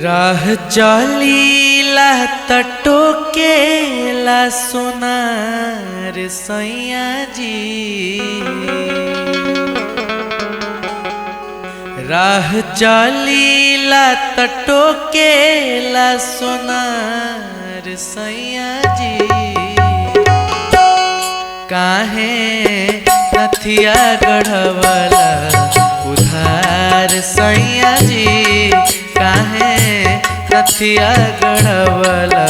राह चलीला टोकेला सोनार सैया जी। राह चलीला टोकेला सोनार सैया जी। काहे नथिया गढ़वला उधार सैया जी। काहे नथिया गढ़वला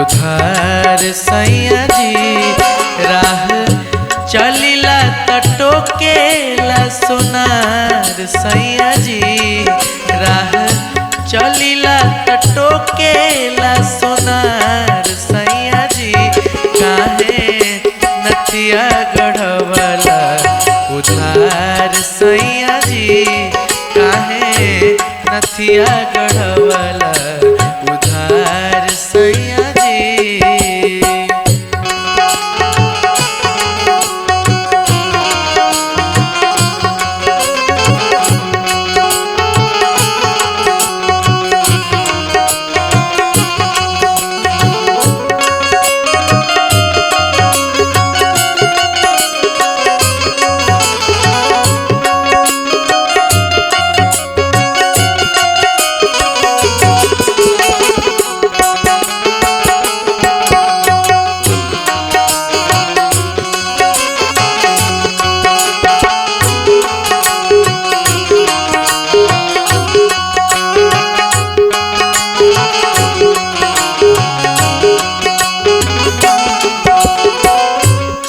उधार सैया जी। राह चलीला टोकेला सोनार सैया जी। राह चलीला टोकेला सोनार सैया जी। काहे नथिया गढ़वला उधार सैया जी। काहे नथिया गढ़वला उधार सैया जी।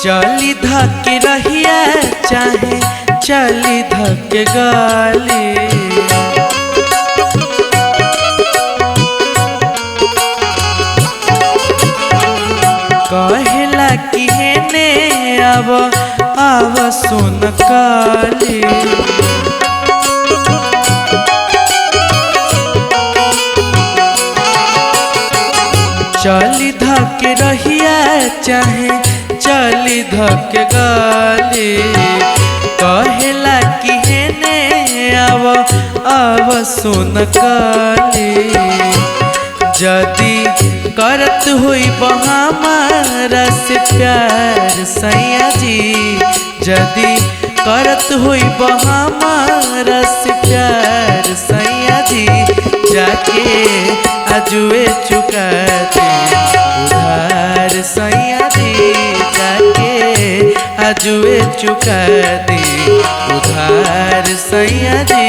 चली धके रहिया चाहे चली धके गाली। कहेला कि हेने आव सुन काली। चली धके रहिया चाहे चली धके गाली। कहेला कि हेने आव सुन काली। जदी करत हुई हमारा से प्यार सैया जी। जदी करत हुई हमारा से प्यार सैया जी। जाके आजुए चुका दे उधार सैया जी। जाके आजुए चुका दे उधार सैया जी।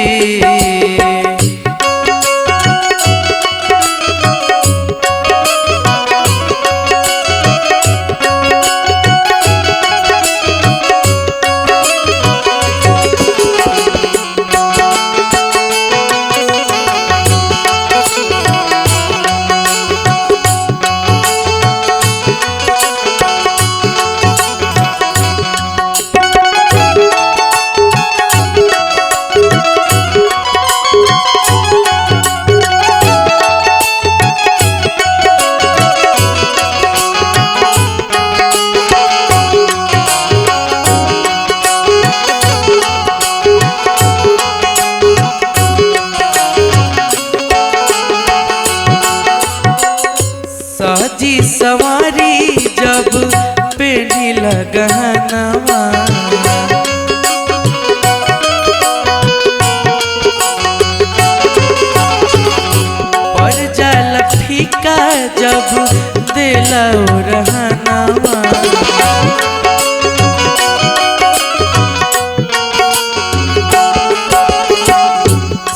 सजी सवारी जब पेढ़ी लगनवा। पर जल फीका जब दिला रहनवा।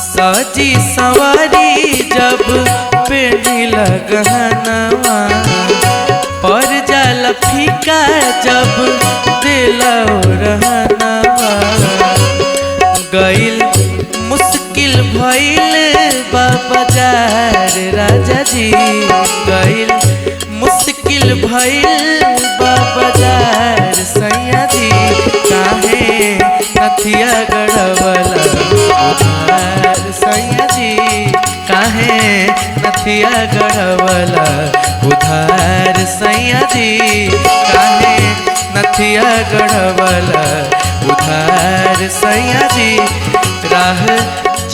सजी सवारी जब पेढ़ी लगनवा। पर जल फीका जब दिला रहनवा। गइल मुश्किल भइल बाजार राजा जी। गइल मुश्किल भइल बाजार सैया जी। काहे नथिया गढ़वला उधार सैया जी। काहे नथिया गढ़वला उधार सैया जी। काहे नथिया गढ़वला उधार सैया जी। राह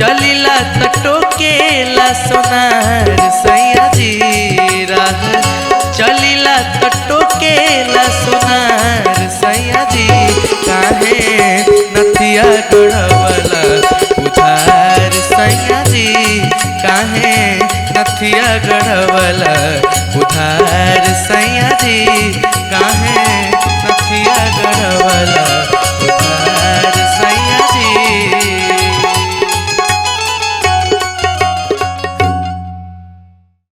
चलिला टोकेला सोनार सैया जी राह चलिला टोकेला सोनार सैया जी काहे नथिया गढ़वला उधार सैया जी काहे नथिया गढ़वला उधार सैया जी काहे नथिया गढ़वला।